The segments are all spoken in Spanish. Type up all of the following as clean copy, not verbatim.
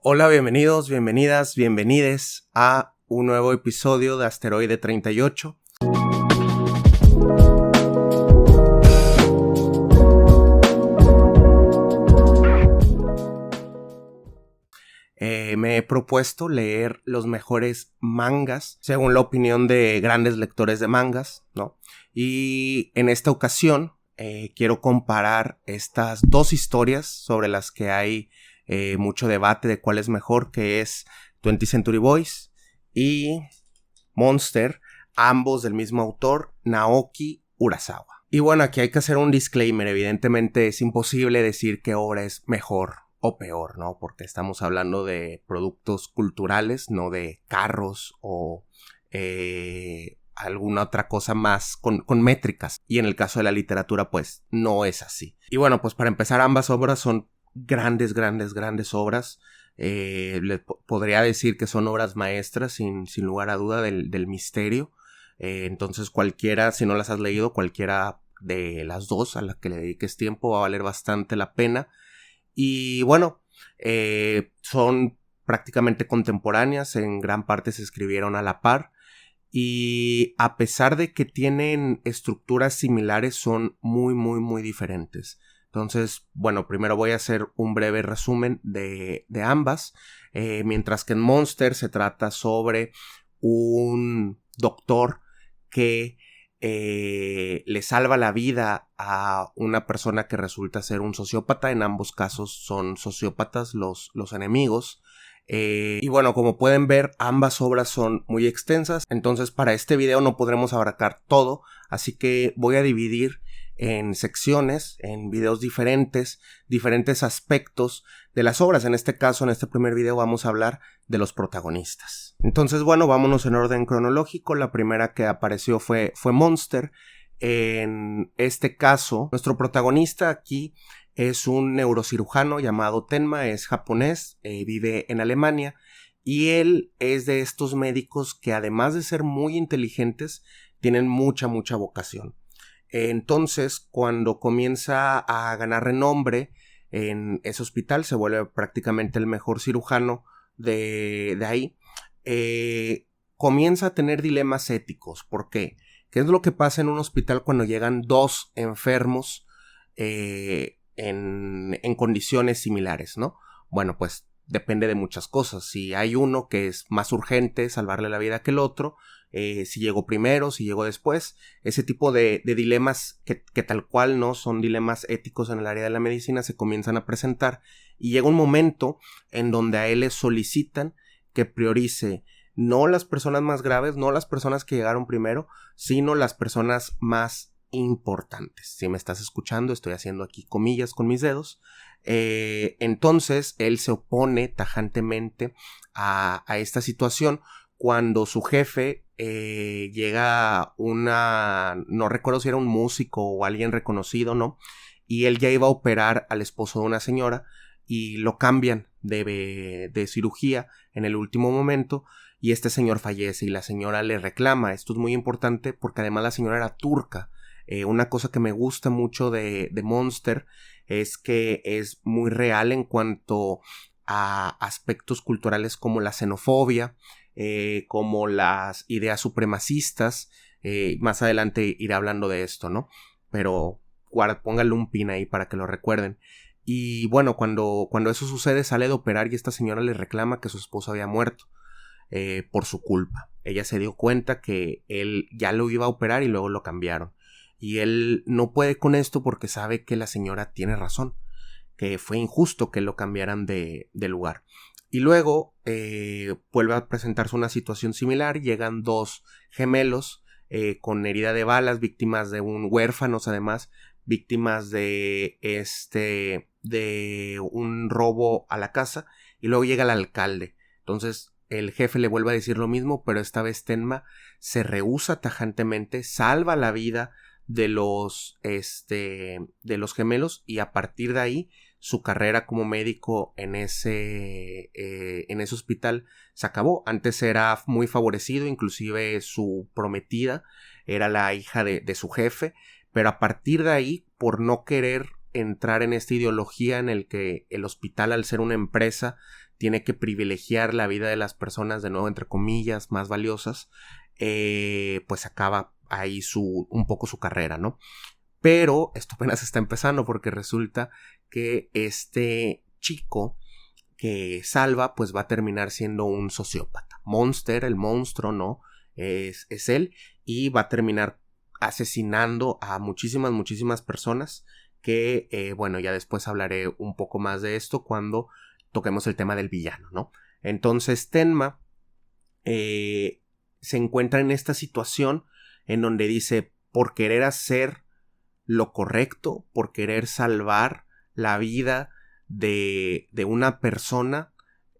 Hola, bienvenidos, bienvenidas, bienvenides a un nuevo episodio de Asteroide 38. Me he propuesto leer los mejores mangas, según la opinión de grandes lectores de mangas, ¿no? Y en esta ocasión quiero comparar estas dos historias sobre las que hay mucho debate de cuál es mejor, que es 20th Century Boys y Monster, ambos del mismo autor, Naoki Urasawa. Y bueno, aquí hay que hacer un disclaimer. Evidentemente es imposible decir qué obra es mejor o peor, ¿no? Porque estamos hablando de productos culturales, no de carros o alguna otra cosa más con métricas. Y en el caso de la literatura, pues, no es así. Y bueno, pues para empezar, ambas obras son grandes obras. Les podría decir que son obras maestras, sin lugar a duda, del misterio. Entonces cualquiera, si no las has leído, cualquiera de las dos a las que le dediques tiempo va a valer bastante la pena. Y bueno, son prácticamente contemporáneas, en gran parte se escribieron a la par. Y a pesar de que tienen estructuras similares, son muy diferentes. Entonces, bueno, primero voy a hacer un breve resumen de ambas. Mientras que en Monster se trata sobre un doctor que le salva la vida a una persona que resulta ser un sociópata. En ambos casos son sociópatas los enemigos. Y bueno, como pueden ver, ambas obras son muy extensas, entonces para este video no podremos abarcar todo, así que voy a dividir en secciones, en videos diferentes aspectos de las obras. En este caso, en este primer video vamos a hablar de los protagonistas. Entonces, bueno, vámonos en orden cronológico. La primera que apareció fue Monster. En este caso, nuestro protagonista aquí es un neurocirujano llamado Tenma, es japonés, vive en Alemania, y él es de estos médicos que, además de ser muy inteligentes, tienen mucha vocación. Entonces, cuando comienza a ganar renombre en ese hospital, se vuelve prácticamente el mejor cirujano de ahí. Comienza a tener dilemas éticos. ¿Por qué? ¿Qué es lo que pasa en un hospital cuando llegan dos enfermos en condiciones similares, ¿no? Bueno, pues depende de muchas cosas. Si hay uno que es más urgente salvarle la vida que el otro, si llegó primero, si llegó después, ese tipo de dilemas que tal cual no son dilemas éticos en el área de la medicina se comienzan a presentar, y llega un momento en donde a él le solicitan que priorice no las personas más graves, no las personas que llegaron primero, sino las personas más importantes. Si me estás escuchando, estoy haciendo aquí comillas con mis dedos. Entonces él se opone tajantemente a esta situación cuando su jefe llega no recuerdo si era un músico o alguien reconocido, ¿no? Y él ya iba a operar al esposo de una señora y lo cambian de cirugía en el último momento, y este señor fallece y la señora le reclama. Esto es muy importante porque además la señora era turca. Una cosa que me gusta mucho de Monster es que es muy real en cuanto a aspectos culturales como la xenofobia, como las ideas supremacistas. Más adelante iré hablando de esto, ¿no? Pero pónganle un pin ahí para que lo recuerden. Y bueno, cuando eso sucede, sale de operar y esta señora le reclama que su esposo había muerto por su culpa. Ella se dio cuenta que él ya lo iba a operar y luego lo cambiaron. Y él no puede con esto porque sabe que la señora tiene razón, que fue injusto que lo cambiaran de lugar. Y luego vuelve a presentarse una situación similar. Llegan dos gemelos con herida de balas, víctimas de un huérfanos, además, víctimas de un robo a la casa. Y luego llega el alcalde. Entonces el jefe le vuelve a decir lo mismo, pero esta vez Tenma se rehúsa tajantemente, salva la vida de los gemelos, y a partir de ahí su carrera como médico en ese hospital se acabó. Antes era muy favorecido, inclusive su prometida era la hija de su jefe, pero a partir de ahí, por no querer entrar en esta ideología en el que el hospital, al ser una empresa, tiene que privilegiar la vida de las personas, de nuevo entre comillas, más valiosas, pues acaba ahí un poco su carrera, ¿no? Pero esto apenas está empezando porque resulta que este chico que salva pues va a terminar siendo un sociópata. Monster, el monstruo, ¿no? Es él, y va a terminar asesinando a muchísimas personas que, bueno, ya después hablaré un poco más de esto cuando toquemos el tema del villano, ¿no? Entonces Tenma se encuentra en esta situación en donde dice, por querer hacer lo correcto, por querer salvar la vida de una persona,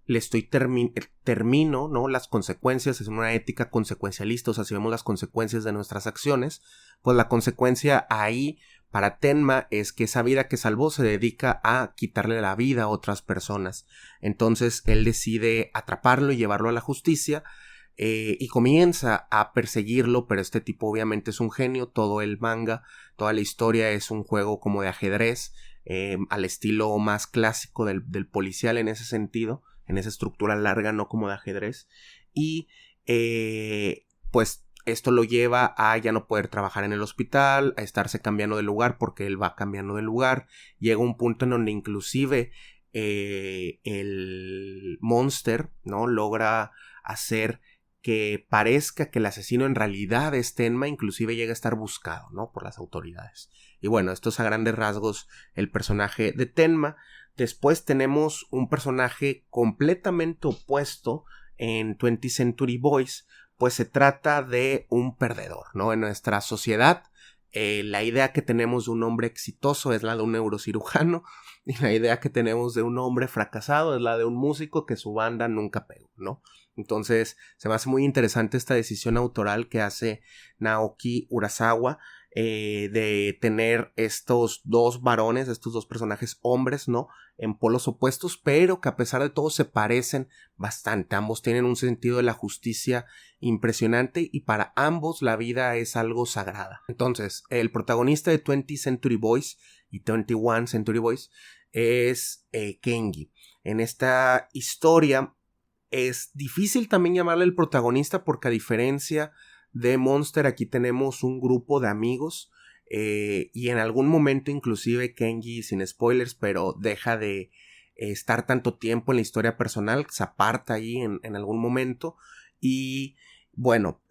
le estoy termino, ¿no? Las consecuencias, es una ética consecuencialista, o sea, si vemos las consecuencias de nuestras acciones, pues la consecuencia ahí para Tenma es que esa vida que salvó se dedica a quitarle la vida a otras personas. Entonces él decide atraparlo y llevarlo a la justicia, y comienza a perseguirlo, pero este tipo obviamente es un genio. Todo el manga, toda la historia es un juego como de ajedrez, al estilo más clásico del policial en ese sentido, en esa estructura larga, no como de ajedrez. Y pues esto lo lleva a ya no poder trabajar en el hospital, a estarse cambiando de lugar porque él va cambiando de lugar. Llega un punto en donde inclusive el Monster, ¿no? Logra hacer que parezca que el asesino en realidad es Tenma, inclusive llega a estar buscado, ¿no? Por las autoridades. Y bueno, esto es a grandes rasgos el personaje de Tenma. Después tenemos un personaje completamente opuesto en 20th Century Boys, pues se trata de un perdedor, ¿no? En nuestra sociedad, la idea que tenemos de un hombre exitoso es la de un neurocirujano, y la idea que tenemos de un hombre fracasado es la de un músico que su banda nunca pegó, ¿no? Entonces se me hace muy interesante esta decisión autoral que hace Naoki Urasawa, de tener estos dos varones, estos dos personajes hombres, ¿no? En polos opuestos, pero que a pesar de todo se parecen bastante. Ambos tienen un sentido de la justicia impresionante y para ambos la vida es algo sagrada. Entonces, el protagonista de 20th Century Boys y 21 Century Boys es Kenji. En esta historia es difícil también llamarle el protagonista porque a diferencia de Monster aquí tenemos un grupo de amigos, y en algún momento inclusive Kenji, sin spoilers, pero deja de estar tanto tiempo en la historia personal, se aparta ahí en algún momento y bueno,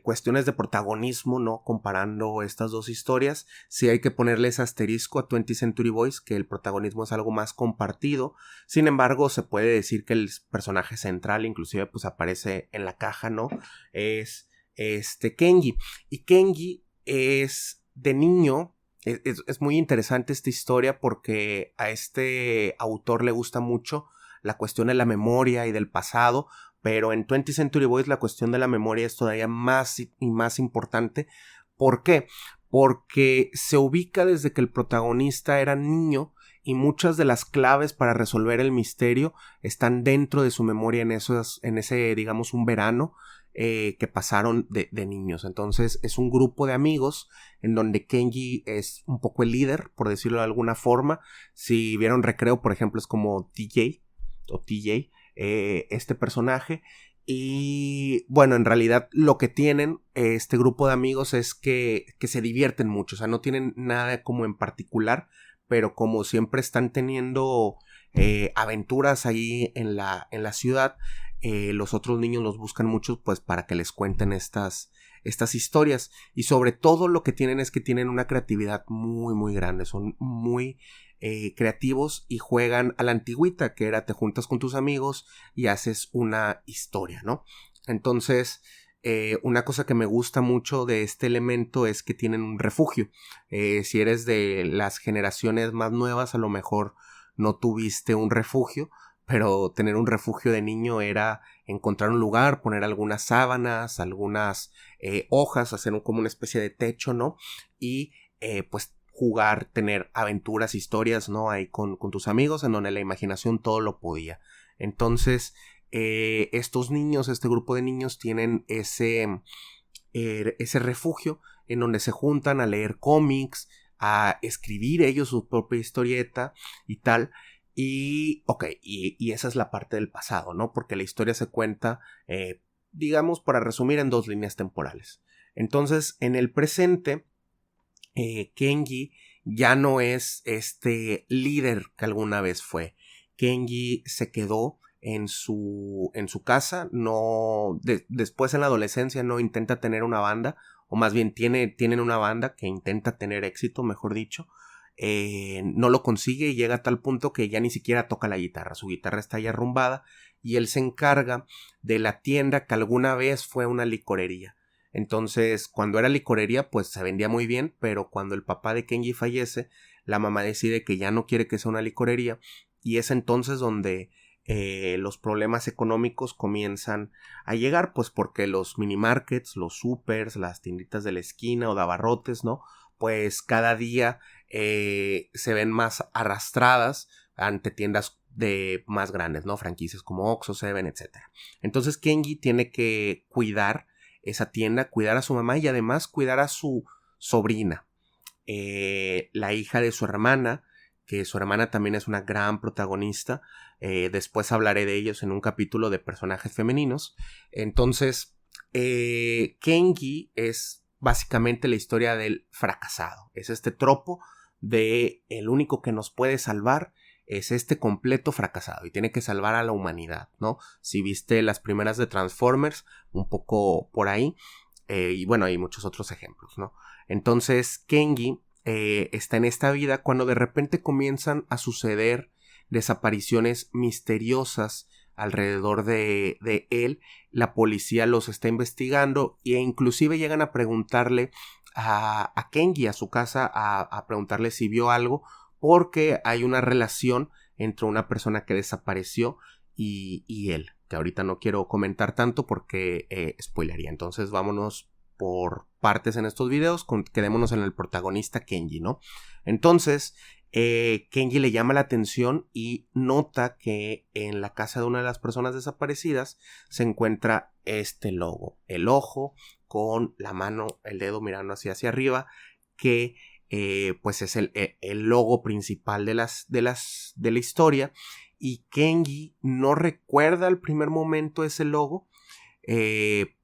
cuestiones de protagonismo, ¿no? Comparando estas dos historias, sí hay que ponerles asterisco a 20th Century Boys, que el protagonismo es algo más compartido. Sin embargo, se puede decir que el personaje central, inclusive, pues aparece en la caja, ¿no? Es Kenji. Y Kenji es de niño. Es muy interesante esta historia porque a este autor le gusta mucho la cuestión de la memoria y del pasado, pero en 20th Century Boys la cuestión de la memoria es todavía más y más importante. ¿Por qué? Porque se ubica desde que el protagonista era niño y muchas de las claves para resolver el misterio están dentro de su memoria en ese, digamos, un verano que pasaron de niños. Entonces es un grupo de amigos en donde Kenji es un poco el líder, por decirlo de alguna forma. Si vieron Recreo, por ejemplo, es como TJ o TJ, este personaje. Y bueno, en realidad lo que tienen este grupo de amigos es que se divierten mucho, o sea, no tienen nada como en particular, pero como siempre están teniendo aventuras ahí en la ciudad, los otros niños los buscan mucho pues para que les cuenten estas historias, y sobre todo lo que tienen es que tienen una creatividad muy grande, son muy creativos y juegan a la antigüita, que era te juntas con tus amigos y haces una historia, ¿no? Entonces, una cosa que me gusta mucho de este elemento es que tienen un refugio. Si eres de las generaciones más nuevas, a lo mejor no tuviste un refugio, pero tener un refugio de niño era encontrar un lugar, poner algunas sábanas, algunas hojas, hacer como una especie de techo, ¿no? Y pues jugar, tener aventuras, historias, ¿no? Ahí con tus amigos, en donde la imaginación todo lo podía. Entonces, estos niños, este grupo de niños tienen ese refugio en donde se juntan a leer cómics, a escribir ellos su propia historieta y tal. y esa es la parte del pasado, ¿no? Porque la historia se cuenta, digamos, para resumir, en 2 líneas temporales. Entonces, en el presente, Kenji ya no es este líder que alguna vez fue. Kenji se quedó en su casa, después en la adolescencia no intenta tener una banda, o más bien tienen una banda que intenta tener éxito, mejor dicho. No lo consigue y llega a tal punto que ya ni siquiera toca la guitarra, su guitarra está ya arrumbada y él se encarga de la tienda que alguna vez fue una licorería. Entonces, cuando era licorería, pues se vendía muy bien, pero cuando el papá de Kenji fallece, la mamá decide que ya no quiere que sea una licorería, y es entonces donde los problemas económicos comienzan a llegar, pues porque los mini markets, los supers, las tienditas de la esquina o de abarrotes, ¿no? Pues cada día se ven más arrastradas ante tiendas de más grandes, ¿no? Franquicias como Oxxo, Seven, etc. Entonces Kenji tiene que cuidar esa tienda, cuidar a su mamá y además cuidar a su sobrina, la hija de su hermana, que su hermana también es una gran protagonista. Después hablaré de ellos en un capítulo de personajes femeninos. Entonces, Kenji es básicamente la historia del fracasado. Es este tropo de el único que nos puede salvar es este completo fracasado y tiene que salvar a la humanidad, ¿no? Si viste las primeras de Transformers, un poco por ahí, y bueno, hay muchos otros ejemplos, ¿no? Entonces, Kenji está en esta vida cuando de repente comienzan a suceder desapariciones misteriosas alrededor de él. La policía los está investigando e inclusive llegan a preguntarle a Kenji, a su casa, a preguntarle si vio algo, porque hay una relación entre una persona que desapareció y él, que ahorita no quiero comentar tanto porque spoilería. Entonces vámonos por partes en estos videos, quedémonos en el protagonista Kenji, ¿no? Entonces Kenji le llama la atención y nota que en la casa de una de las personas desaparecidas se encuentra este logo, el ojo con la mano, el dedo mirando hacia arriba, que pues es el logo principal de la historia. Y Kenji no recuerda al primer momento ese logo,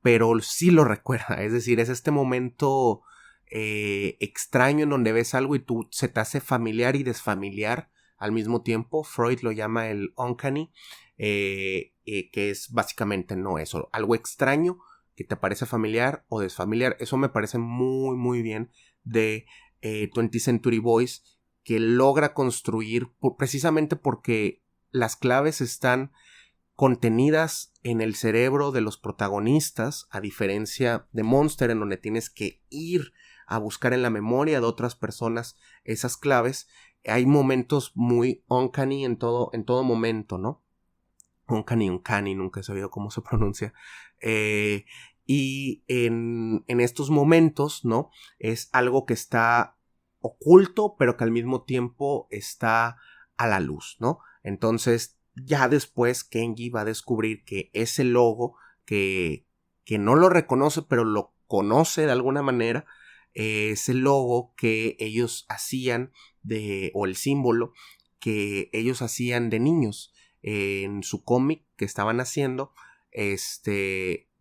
pero sí lo recuerda. Es decir, es este momento extraño en donde ves algo y tú se te hace familiar y desfamiliar al mismo tiempo. Freud lo llama el uncanny, que es básicamente no eso, algo extraño que te parece familiar o desfamiliar. Eso me parece muy muy bien de 20th Century Boys, que logra construir precisamente porque las claves están contenidas en el cerebro de los protagonistas, a diferencia de Monster, en donde tienes que ir a buscar en la memoria de otras personas esas claves. Hay momentos muy uncanny en todo momento, ¿no? Uncanny, nunca he sabido cómo se pronuncia. Y en estos momentos, ¿no? Es algo que está oculto, pero que al mismo tiempo está a la luz, ¿no? Entonces, ya después Kenji va a descubrir que ese logo, que no lo reconoce, pero lo conoce de alguna manera, es el logo que ellos hacían o el símbolo que ellos hacían de niños en su cómic que estaban haciendo.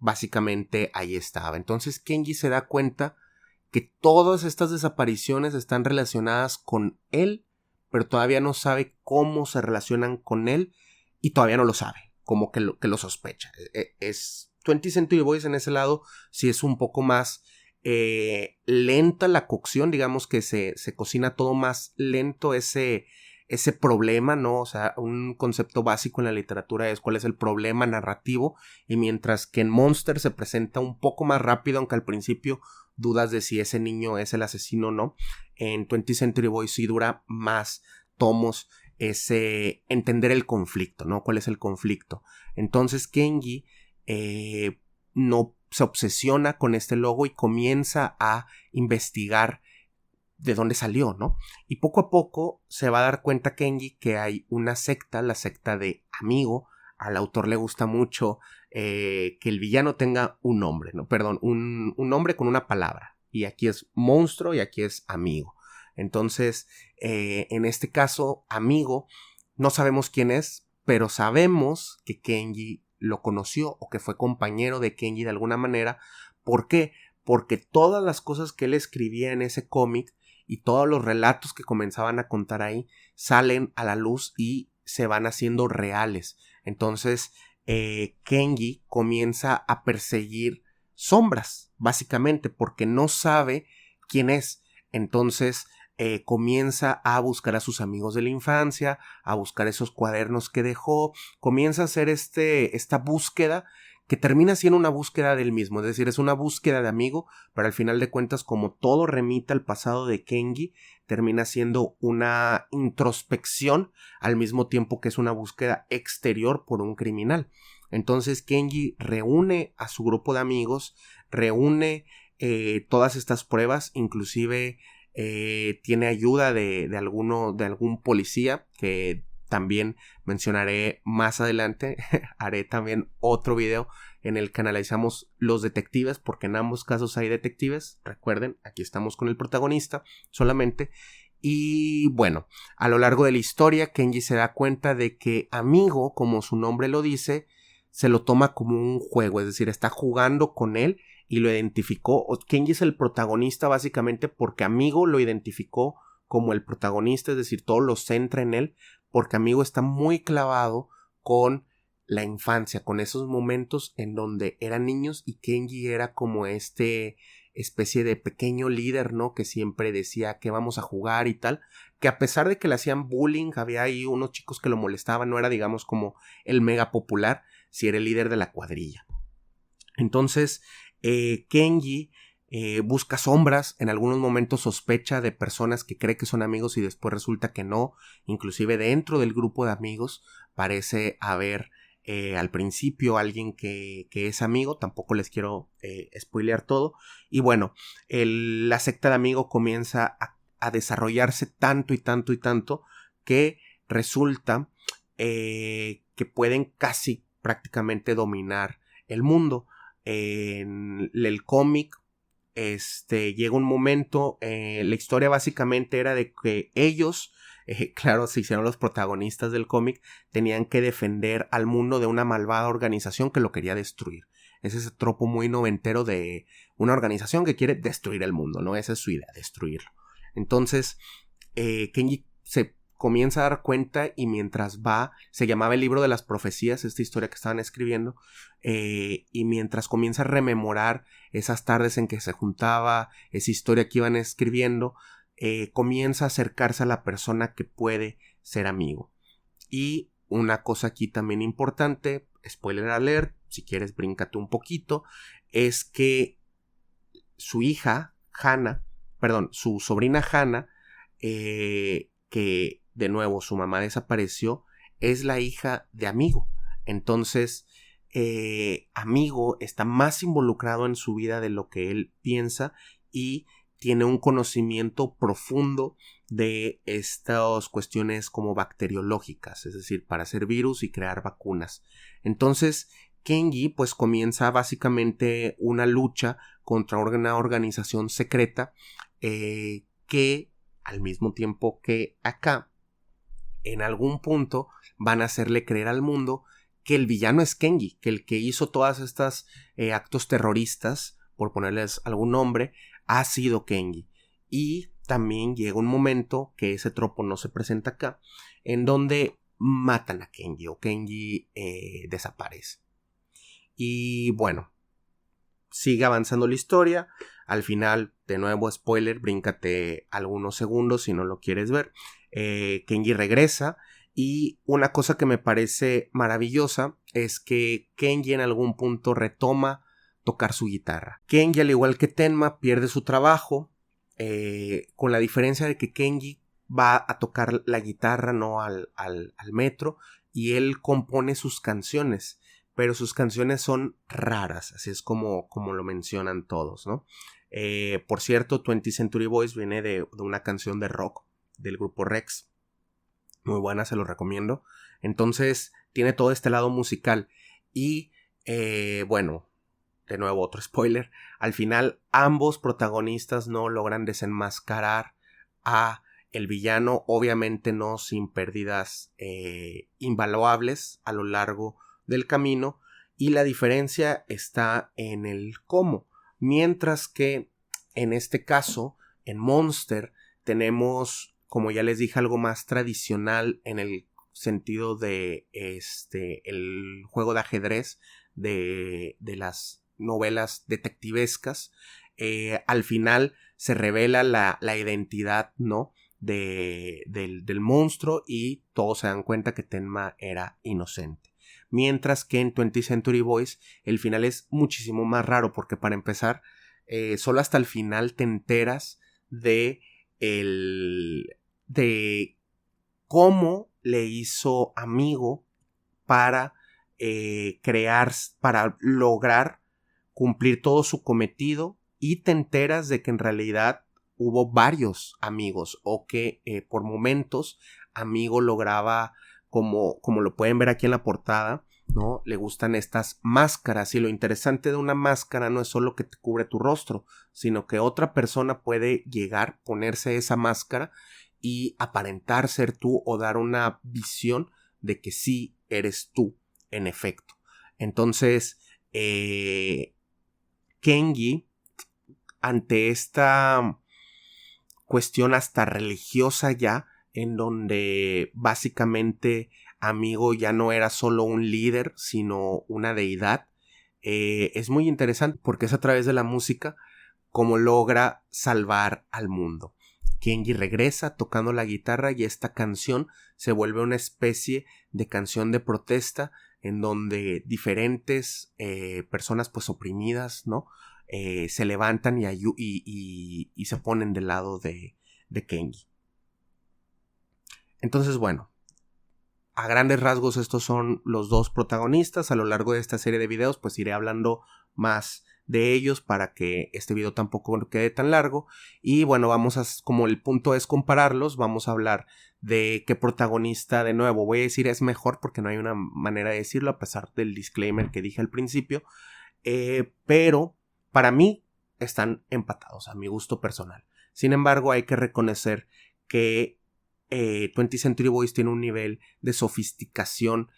Básicamente ahí estaba. Entonces Kenji se da cuenta que todas estas desapariciones están relacionadas con él, pero todavía no sabe cómo se relacionan con él y todavía no lo sabe, como que lo sospecha. Es 20th Century Boys en ese lado, sí es un poco más lenta la cocción, digamos que se cocina todo más lento ese problema, ¿no? O sea, un concepto básico en la literatura es cuál es el problema narrativo, y mientras que en Monster se presenta un poco más rápido, aunque al principio dudas de si ese niño es el asesino o no, en 20th Century Boys sí dura más tomos ese entender el conflicto, ¿no? ¿Cuál es el conflicto? Entonces Kenji no se obsesiona con este logo y comienza a investigar de dónde salió, ¿no? Y poco a poco se va a dar cuenta Kenji que hay una secta, la secta de Amigo. Al autor le gusta mucho que el villano tenga un nombre, ¿no? Perdón, un nombre con una palabra. Y aquí es monstruo y aquí es amigo. Entonces, en este caso, Amigo no sabemos quién es, pero sabemos que Kenji lo conoció o que fue compañero de Kenji de alguna manera. ¿Por qué? Porque todas las cosas que él escribía en ese cómic y todos los relatos que comenzaban a contar ahí salen a la luz y se van haciendo reales. Entonces, Kenji comienza a perseguir sombras, básicamente, porque no sabe quién es. Entonces, comienza a buscar a sus amigos de la infancia, a buscar esos cuadernos que dejó, comienza a hacer esta búsqueda que termina siendo una búsqueda del mismo, es decir, es una búsqueda de amigo, pero al final de cuentas, como todo remite al pasado de Kenji, termina siendo una introspección al mismo tiempo que es una búsqueda exterior por un criminal. Entonces Kenji reúne a su grupo de amigos, reúne todas estas pruebas, inclusive tiene ayuda de algún policía que también mencionaré más adelante. Haré también otro video en el que analizamos los detectives, porque en ambos casos hay detectives. Recuerden, aquí estamos con el protagonista solamente. Y bueno, a lo largo de la historia, Kenji se da cuenta de que Amigo, como su nombre lo dice, se lo toma como un juego, es decir, está jugando con él y lo identificó. Kenji es el protagonista básicamente porque Amigo lo identificó como el protagonista, es decir, todo lo centra en él, porque Amigo está muy clavado con la infancia, con esos momentos en donde eran niños y Kenji era como especie de pequeño líder, ¿no? Que siempre decía que vamos a jugar y tal, que a pesar de que le hacían bullying, había ahí unos chicos que lo molestaban, no era digamos como el mega popular, si era el líder de la cuadrilla. Entonces, Kenji busca sombras, en algunos momentos sospecha de personas que cree que son amigos y después resulta que no, inclusive dentro del grupo de amigos parece haber al principio alguien que es amigo, tampoco les quiero spoilear todo, y bueno, la secta de Amigo comienza a desarrollarse tanto y tanto y tanto que resulta que pueden casi prácticamente dominar el mundo. En el cómic llega un momento, la historia básicamente era de que ellos, claro, se hicieron los protagonistas del cómic, tenían que defender al mundo de una malvada organización que lo quería destruir. Es ese tropo muy noventero de una organización que quiere destruir el mundo, ¿no? Esa es su idea, destruirlo. Entonces, Kenji se comienza a dar cuenta y mientras va, se llamaba el libro de las profecías, esta historia que estaban escribiendo, y mientras comienza a rememorar esas tardes en que se juntaba, esa historia que iban escribiendo, comienza a acercarse a la persona que puede ser amigo. Y una cosa aquí también importante, spoiler alert, si quieres bríncate un poquito, es que su hija, su sobrina Hannah, que de nuevo su mamá desapareció, es la hija de Amigo. Entonces, Amigo está más involucrado en su vida de lo que él piensa y tiene un conocimiento profundo de estas cuestiones como bacteriológicas, es decir, para hacer virus y crear vacunas. Entonces, Kenji pues comienza básicamente una lucha contra una organización secreta que al mismo tiempo que acá en algún punto van a hacerle creer al mundo que el villano es Kenji, que el que hizo todas estas actos terroristas, por ponerles algún nombre, ha sido Kenji. Y también llega un momento, que ese tropo no se presenta acá, en donde matan a Kenji o Kenji desaparece. Y bueno, sigue avanzando la historia. Al final, de nuevo spoiler, bríncate algunos segundos si no lo quieres ver. Kenji regresa y una cosa que me parece maravillosa es que Kenji en algún punto retoma tocar su guitarra. Kenji, al igual que Tenma, pierde su trabajo, con la diferencia de que Kenji va a tocar la guitarra, no al metro, y él compone sus canciones, pero sus canciones son raras, así es como lo mencionan todos, ¿no? Por cierto, 20th Century Boys viene de una canción de rock del grupo Rex, muy buena, se lo recomiendo. Entonces tiene todo este lado musical y bueno, de nuevo otro spoiler, al final ambos protagonistas no logran desenmascarar a El villano obviamente no, sin pérdidas invaluables a lo largo del camino, y la diferencia está en el cómo. Mientras que en este caso, en Monster, tenemos, como ya les dije, algo más tradicional en el sentido de el juego de ajedrez de las novelas detectivescas. Al final se revela la identidad, ¿no?, del monstruo, y todos se dan cuenta que Tenma era inocente. Mientras que en 20th Century Boys el final es muchísimo más raro, porque para empezar, solo hasta el final te enteras de cómo le hizo amigo para para lograr cumplir todo su cometido, y te enteras de que en realidad hubo varios amigos, o que por momentos amigo lograba, como lo pueden ver aquí en la portada, ¿no?, le gustan estas máscaras, y lo interesante de una máscara no es solo que te cubre tu rostro, sino que otra persona puede llegar, ponerse esa máscara y aparentar ser tú, o dar una visión de que sí eres tú, en efecto. Entonces, Kenji, ante esta cuestión hasta religiosa ya, en donde básicamente amigo ya no era solo un líder, sino una deidad, es muy interesante porque es a través de la música como logra salvar al mundo. Kenji regresa tocando la guitarra, y esta canción se vuelve una especie de canción de protesta, en donde diferentes personas pues oprimidas, ¿no?, se levantan y se ponen del lado de Kenji. Entonces, bueno, a grandes rasgos estos son los dos protagonistas. A lo largo de esta serie de videos pues iré hablando más de ellos para que este video tampoco quede tan largo. Y bueno, como el punto es compararlos, vamos a hablar de qué protagonista, de nuevo voy a decir es mejor, porque no hay una manera de decirlo a pesar del disclaimer que dije al principio, pero para mí están empatados a mi gusto personal. Sin embargo, hay que reconocer que 20th Century Boys tiene un nivel de sofisticación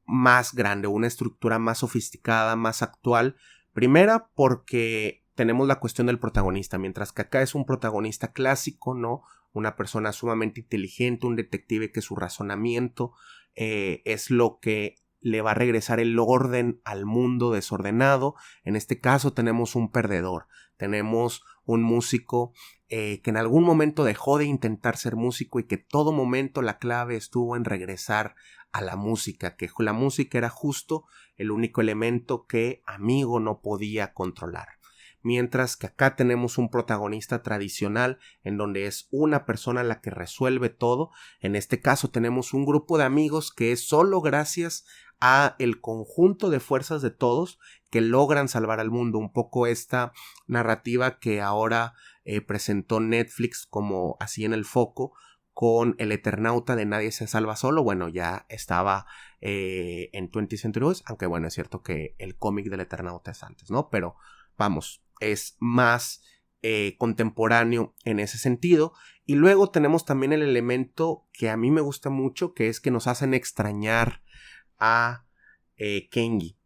más grande, una estructura más sofisticada, más actual. Primera, porque tenemos la cuestión del protagonista, mientras que acá es un protagonista clásico, ¿no? Una persona sumamente inteligente, un detective que su razonamiento es lo que le va a regresar el orden al mundo desordenado. En este caso tenemos un perdedor, tenemos un músico que en algún momento dejó de intentar ser músico, y que todo momento la clave estuvo en regresar a la música, que la música era justo el único elemento que amigo no podía controlar. Mientras que acá tenemos un protagonista tradicional, en donde es una persona la que resuelve todo. En este caso tenemos un grupo de amigos que es solo gracias a el conjunto de fuerzas de todos que logran salvar al mundo. Un poco esta narrativa que ahora presentó Netflix como así en el foco, con el Eternauta de Nadie se salva solo. Bueno, ya estaba en 20th Century Boys, aunque bueno, es cierto que el cómic del Eternauta es antes, ¿no? Pero vamos, es más contemporáneo en ese sentido. Y luego tenemos también el elemento que a mí me gusta mucho, que es que nos hacen extrañar a Kenji.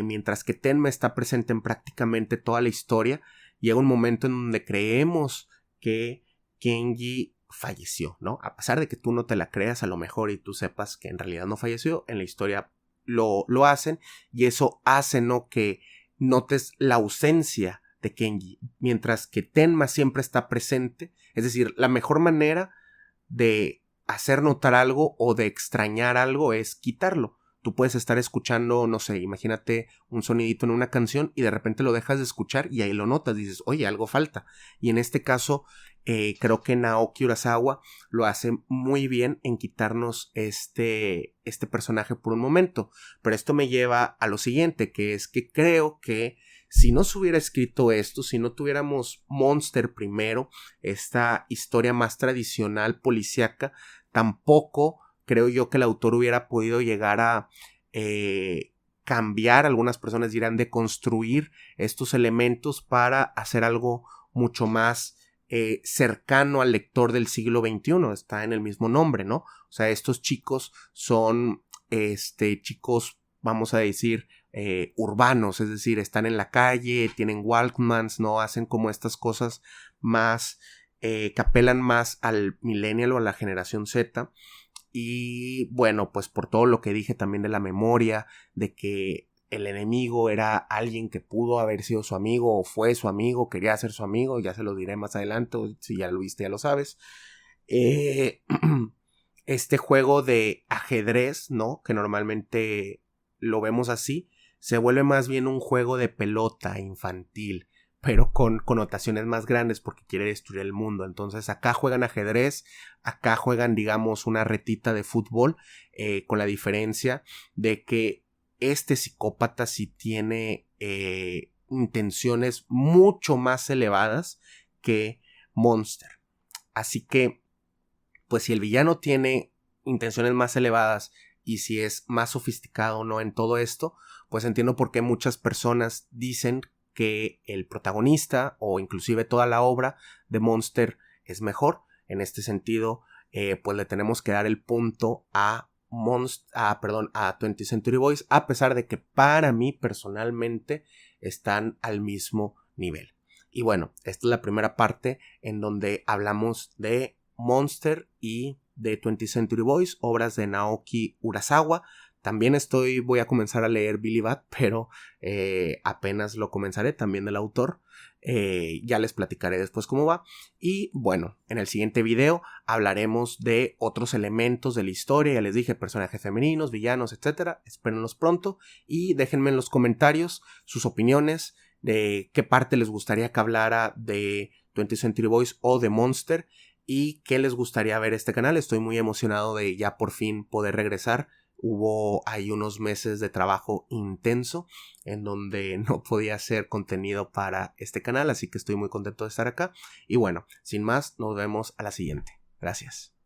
Mientras que Tenma está presente en prácticamente toda la historia, llega un momento en donde creemos que Kenji falleció, ¿no? A pesar de que tú no te la creas a lo mejor, y tú sepas que en realidad no falleció, en la historia lo hacen, y eso hace, ¿no?, que notes la ausencia de Kenji, mientras que Tenma siempre está presente. Es decir, la mejor manera de hacer notar algo o de extrañar algo es quitarlo. Tú puedes estar escuchando, no sé, imagínate un sonidito en una canción y de repente lo dejas de escuchar y ahí lo notas, dices, oye, algo falta. Y en este caso, creo que Naoki Urasawa lo hace muy bien en quitarnos este personaje por un momento. Pero esto me lleva a lo siguiente, que es que creo que si no se hubiera escrito esto, si no tuviéramos Monster primero, esta historia más tradicional policíaca, tampoco creo yo que el autor hubiera podido llegar a cambiar, algunas personas dirán, de construir estos elementos para hacer algo mucho más cercano al lector del siglo XXI, está en el mismo nombre, ¿no? O sea, estos chicos son chicos, vamos a decir, urbanos, es decir, están en la calle, tienen Walkmans, ¿no? Hacen como estas cosas más que apelan más al millennial o a la generación Z. Y bueno, pues por todo lo que dije también de la memoria, de que el enemigo era alguien que pudo haber sido su amigo o fue su amigo, quería ser su amigo, ya se lo diré más adelante, si ya lo viste ya lo sabes. Este juego de ajedrez, ¿no? Que normalmente lo vemos así, se vuelve más bien un juego de pelota infantil, pero con connotaciones más grandes porque quiere destruir el mundo. Entonces acá juegan ajedrez, acá juegan, digamos, una retita de fútbol, con la diferencia de que este psicópata sí tiene intenciones mucho más elevadas que Monster. Así que, pues si el villano tiene intenciones más elevadas y si es más sofisticado o no en todo esto, pues entiendo por qué muchas personas dicen que el protagonista o inclusive toda la obra de Monster es mejor. En este sentido, pues le tenemos que dar el punto a 20th Century Boys, a pesar de que para mí personalmente están al mismo nivel. Y bueno, esta es la primera parte en donde hablamos de Monster y de 20th Century Boys, obras de Naoki Urasawa. También voy a comenzar a leer Billy Bat, pero apenas lo comenzaré, también del autor. Ya les platicaré después cómo va. Y bueno, en el siguiente video hablaremos de otros elementos de la historia. Ya les dije, personajes femeninos, villanos, etc. Espérenlos pronto y déjenme en los comentarios sus opiniones de qué parte les gustaría que hablara de 20th Century Boys o de Monster y qué les gustaría ver este canal. Estoy muy emocionado de ya por fin poder regresar. Hubo ahí unos meses de trabajo intenso en donde no podía hacer contenido para este canal, así que estoy muy contento de estar acá. Y bueno, sin más, nos vemos a la siguiente. Gracias.